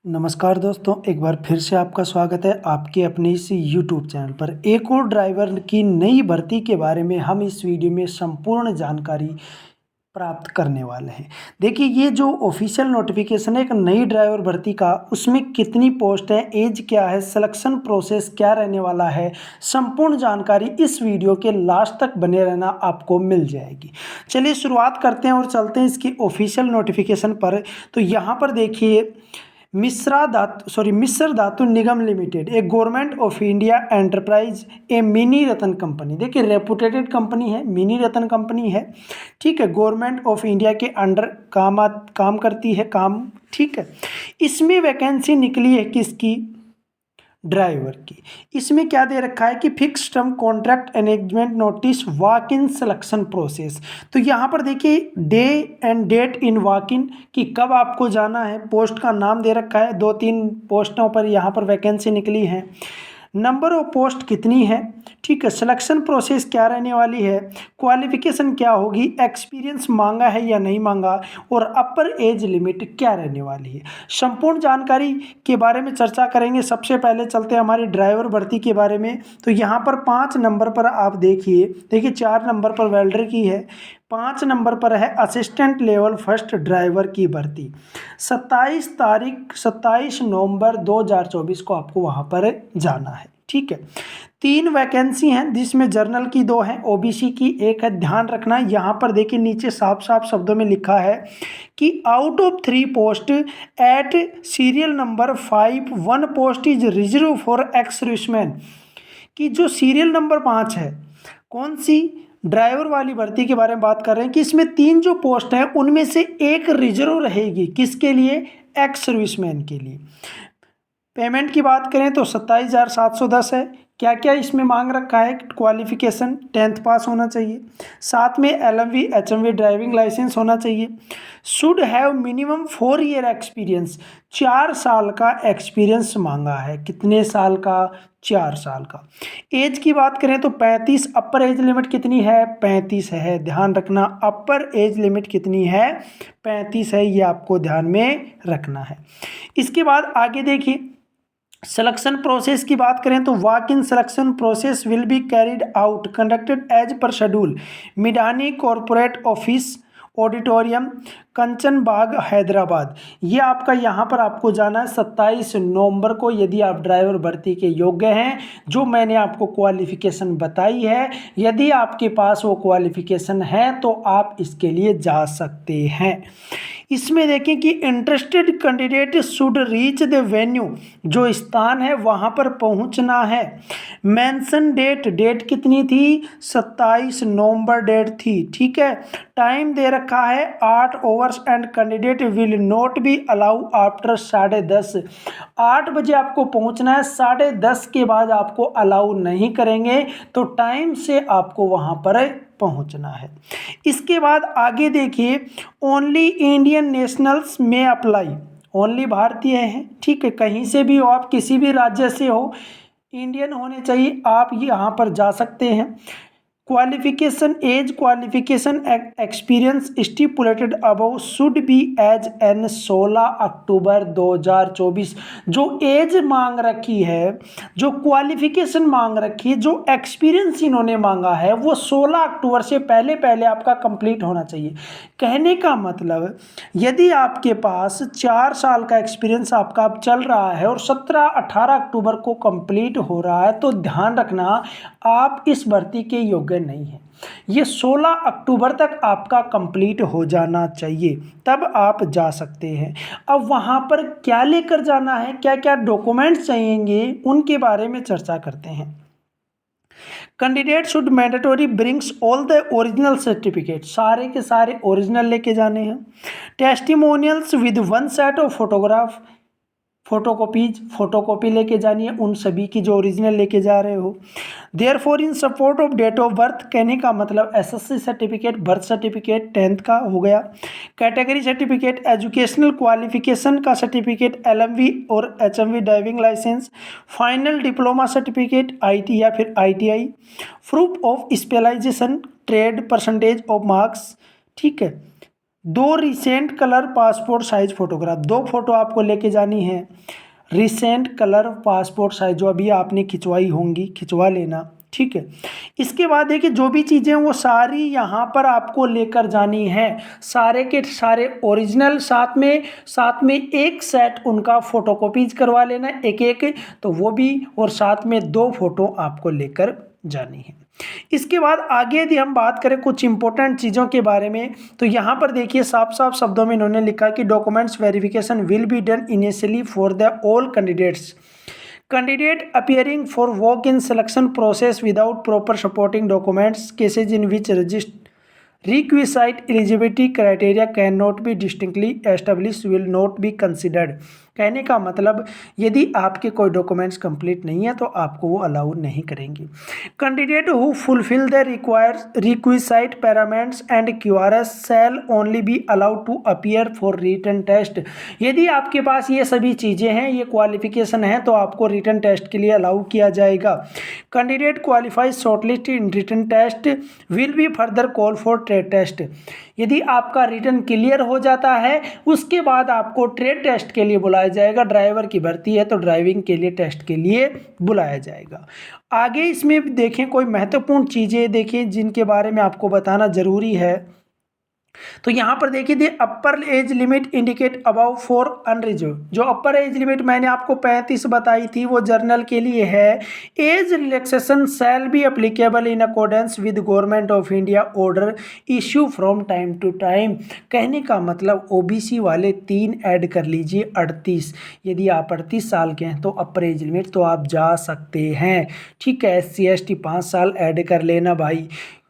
नमस्कार दोस्तों, एक बार फिर से आपका स्वागत है आपके अपने इस यूट्यूब चैनल पर। एक और ड्राइवर की नई भर्ती के बारे में हम इस वीडियो में संपूर्ण जानकारी प्राप्त करने वाले हैं। देखिए, ये जो ऑफिशियल नोटिफिकेशन है एक नई ड्राइवर भर्ती का, उसमें कितनी पोस्ट है, एज क्या है, सिलेक्शन प्रोसेस क्या रहने वाला है, संपूर्ण जानकारी इस वीडियो के लास्ट तक बने रहना, आपको मिल जाएगी। चलिए शुरुआत करते हैं और चलते हैं इसकी ऑफिशियल नोटिफिकेशन पर। तो यहाँ पर देखिए, मिश्र धातु निगम लिमिटेड, एक government of India enterprise, A mini Ratan company. देखिए, रेपुटेटेड कंपनी है, मिनी रतन कंपनी है, ठीक है। गवर्नमेंट ऑफ इंडिया के अंडर काम करती है, ठीक है। इसमें वैकेंसी निकली है किसकी? ड्राइवर की। इसमें क्या दे रखा है कि fix term contract engagement notice, walk in selection process. तो यहाँ पर देखिए day and date in walk in, कि कब आपको जाना है, पोस्ट का नाम दे रखा है, 2-3 पोस्टों पर यहाँ पर वैकेंसी निकली है, नंबर ऑफ पोस्ट कितनी है, ठीक है। सिलेक्शन प्रोसेस क्या रहने वाली है, क्वालिफिकेशन क्या होगी, एक्सपीरियंस मांगा है या नहीं मांगा, और अपर एज लिमिट क्या रहने वाली है, संपूर्ण जानकारी के बारे में चर्चा करेंगे। सबसे पहले चलते हैं हमारी ड्राइवर भर्ती के बारे में। तो यहाँ पर 5 नंबर पर आप देखिए 4 नंबर पर वेल्डर की है, 5 नंबर पर है असिस्टेंट लेवल फर्स्ट ड्राइवर की भर्ती। 27 नवंबर 2024 को आपको वहाँ पर जाना है, ठीक है। 3 वैकेंसी हैं, जिसमें जर्नल की 2 हैं, ओबीसी की 1 है। ध्यान रखना, यहाँ पर देखिए नीचे साफ साफ शब्दों में लिखा है कि out of 3 post at serial number 5 1 post is reserve for ex serviceman. कि जो सीरियल नंबर 5 है, कौन सी? ड्राइवर वाली भर्ती के बारे में बात कर रहे हैं कि इसमें 3 जो पोस्ट हैं उनमें से एक रिजर्व रहेगी, किसके लिए? एक्स सर्विसमैन के लिए। पेमेंट की बात करें तो 27,710 है। क्या क्या इसमें मांग रखा है? क्वालिफिकेशन 10th पास होना चाहिए, साथ में LMV HMV ड्राइविंग लाइसेंस होना चाहिए, should have minimum 4 year experience, 4 साल का एक्सपीरियंस मांगा है। कितने साल का? 4 साल का। एज की बात करें तो 35, अपर एज लिमिट कितनी है? 35 है। ध्यान रखना, अपर एज लिमिट कितनी है? 35 है, ये आपको ध्यान में रखना है। इसके बाद आगे देखिए, सिलेक्शन प्रोसेस की बात करें तो walk in selection process will be carried out conducted as per schedule, Midhani corporate office auditorium, Kanchan Bagh, Hyderabad. ये आपका यहाँ पर आपको जाना है 27 नवंबर को, यदि आप ड्राइवर भर्ती के योग्य हैं, जो मैंने आपको क्वालिफिकेशन बताई है। यदि आपके पास वो क्वालिफिकेशन है तो आप इसके लिए जा सकते हैं। इसमें देखें कि interested candidate should reach the venue, जो स्थान है वहाँ पर पहुँचना है। मेंशन डेट कितनी थी? 27 नवंबर डेट थी, ठीक है। टाइम दे रखा है 8 hours and candidate will not be allow after 10:30। 8 बजे आपको पहुंचना है, 10:30 के बाद आपको अलाउ नहीं करेंगे, तो टाइम से आपको वहां पर पहुंचना है। इसके बाद आगे देखिए, ओनली इंडियन नेशनल्स में अप्लाई, ओनली भारतीय हैं, ठीक है। कहीं से भी हो आप, किसी भी राज्य से हो, इंडियन होने चाहिए, आप यहाँ पर जा सकते हैं। Qualification, age, qualification, experience stipulated above should be as on 16 October 2024। जो एज मांग रखी है, जो क्वालिफिकेशन मांग रखी है, जो एक्सपीरियंस इन्होंने मांगा है, वो 16 अक्टूबर से पहले पहले आपका कंप्लीट होना चाहिए। कहने का मतलब, यदि आपके पास 4 साल का एक्सपीरियंस आपका अब चल रहा है और 17-18 अक्टूबर को कंप्लीट हो रहा है, तो ध्यान रखना आप इस भर्ती के योग्य नहीं है। ये 16 अक्टूबर तक आपका कंप्लीट हो जाना चाहिए, तब आप जा सकते हैं। अब वहां पर क्या लेकर जाना है, क्या क्या डॉक्यूमेंट्स चाहिएंगे, उनके बारे में चर्चा करते हैं। Candidate should mandatory brings all the original certificate, सारे के सारे ओरिजिनल लेके जाने हैं। Testimonials with 1 set of photograph, photocopy लेके जानी है उन सभी की जो ओरिजिनल लेके जा रहे हो। Therefore in support of date of birth, कहने का मतलब SSC certificate, birth certificate 10th का हो गया, कैटेगरी सर्टिफिकेट, एजुकेशनल क्वालिफिकेशन का सर्टिफिकेट, LMV और HMV driving licence, final diploma certificate IT या फिर ITI, proof of specialisation, trade, percentage of marks, ठीक है। 2 recent colour passport size photograph, 2 photo आपको लेके जानी है रिसेंट कलर पासपोर्ट साइज, जो अभी आपने खिंचवाई होंगी खिंचवा लेना, ठीक है। इसके बाद देखिए जो भी चीज़ें वो सारी यहाँ पर आपको लेकर जानी है, सारे के सारे ओरिजिनल, साथ में एक सेट उनका फोटोकॉपीज करवा लेना एक एक, तो वो भी, और साथ में 2 फोटो आपको लेकर जानी है। इसके बाद आगे यदि हम बात करें कुछ इंपॉर्टेंट चीज़ों के बारे में, तो यहाँ पर देखिए साफ साफ शब्दों में इन्होंने लिखा कि documents verification will be done initially for the all candidates, candidate appearing for walk-in selection process without proper supporting documents, cases in which requisite eligibility criteria cannot be distinctly established will not be considered। कहने का मतलब यदि आपके कोई documents complete नहीं है तो आपको वो अलाउ नहीं करेंगे। Candidate who fulfil the requisite parameters and QRs shall only be allowed to appear for written test. यदि आपके पास ये सभी चीज़ें हैं, ये क्वालिफिकेशन है, तो आपको रिटन टेस्ट के लिए अलाउ किया जाएगा। Candidate qualifies shortlist in written test will be further call for trade test. यदि आपका रिटन क्लियर हो जाता है उसके बाद आपको ट्रेड टेस्ट के लिए बुलाया जाएगा। ड्राइवर की भर्ती है तो ड्राइविंग के लिए टेस्ट के लिए बुलाया जाएगा। आगे इसमें देखें कोई महत्वपूर्ण चीज़ें देखें जिनके बारे में आपको बताना जरूरी है, तो यहाँ पर देखिए the upper age limit indicate about for unreserve. जो अपर एज लिमिट मैंने आपको 35 बताई थी वो जर्नल के लिए है। Age relaxation shall be applicable in accordance with government of India order issue from time to time. कहने का मतलब ओबीसी वाले 3 ऐड कर लीजिए 38। यदि आप 38 साल के हैं तो अपर एज लिमिट तो आप जा सकते हैं, ठीक है। SC ST 5 साल ऐड कर लेना भाई,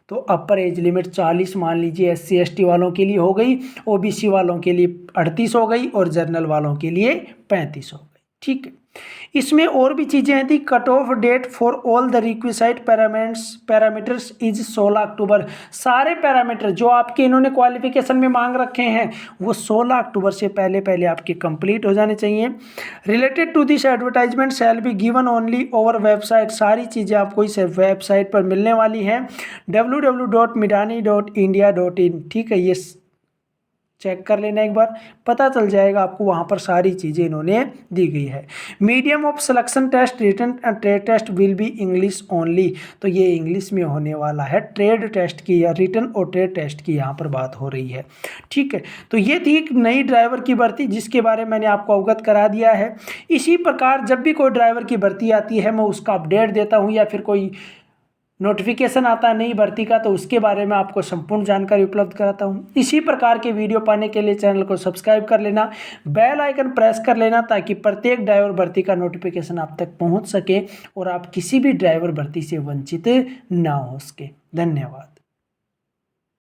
तो अपर एज लिमिट 40 मान लीजिए SC ST वालों के लिए हो गई, ओबीसी वालों के लिए 38 हो गई और जनरल वालों के लिए 35 हो गई, ठीक है। इसमें और भी चीज़ें थी। Cut off date for all the requisite parameters is 16 October. सारे पैरामीटर जो आपके इन्होंने क्वालिफिकेशन में मांग रखे हैं वो 16 अक्टूबर से पहले पहले आपके कंप्लीट हो जाने चाहिए। Related to this advertisement shall be given only over website. सारी चीज़ें आपको इस वेबसाइट पर मिलने वाली हैं www.midani.india.in, ठीक है। ये चेक कर लेना एक बार, पता चल जाएगा आपको, वहाँ पर सारी चीज़ें इन्होंने दी गई है। Medium of selection test written and trade test will be English only. तो ये इंग्लिश में होने वाला है। ट्रेड टेस्ट की या रिटन और ट्रेड टेस्ट की यहाँ पर बात हो रही है, ठीक है। तो ये थी एक नई ड्राइवर की भर्ती जिसके बारे में मैंने आपको अवगत करा दिया है। इसी प्रकार जब भी कोई ड्राइवर की भर्ती आती है मैं उसका अपडेट देता हूँ, या फिर कोई नोटिफिकेशन आता है नई भर्ती का तो उसके बारे में आपको संपूर्ण जानकारी उपलब्ध कराता हूँ। इसी प्रकार के वीडियो पाने के लिए चैनल को सब्सक्राइब कर लेना, बेल आइकन प्रेस कर लेना ताकि प्रत्येक ड्राइवर भर्ती का नोटिफिकेशन आप तक पहुँच सके और आप किसी भी ड्राइवर भर्ती से वंचित ना हो सके। धन्यवाद।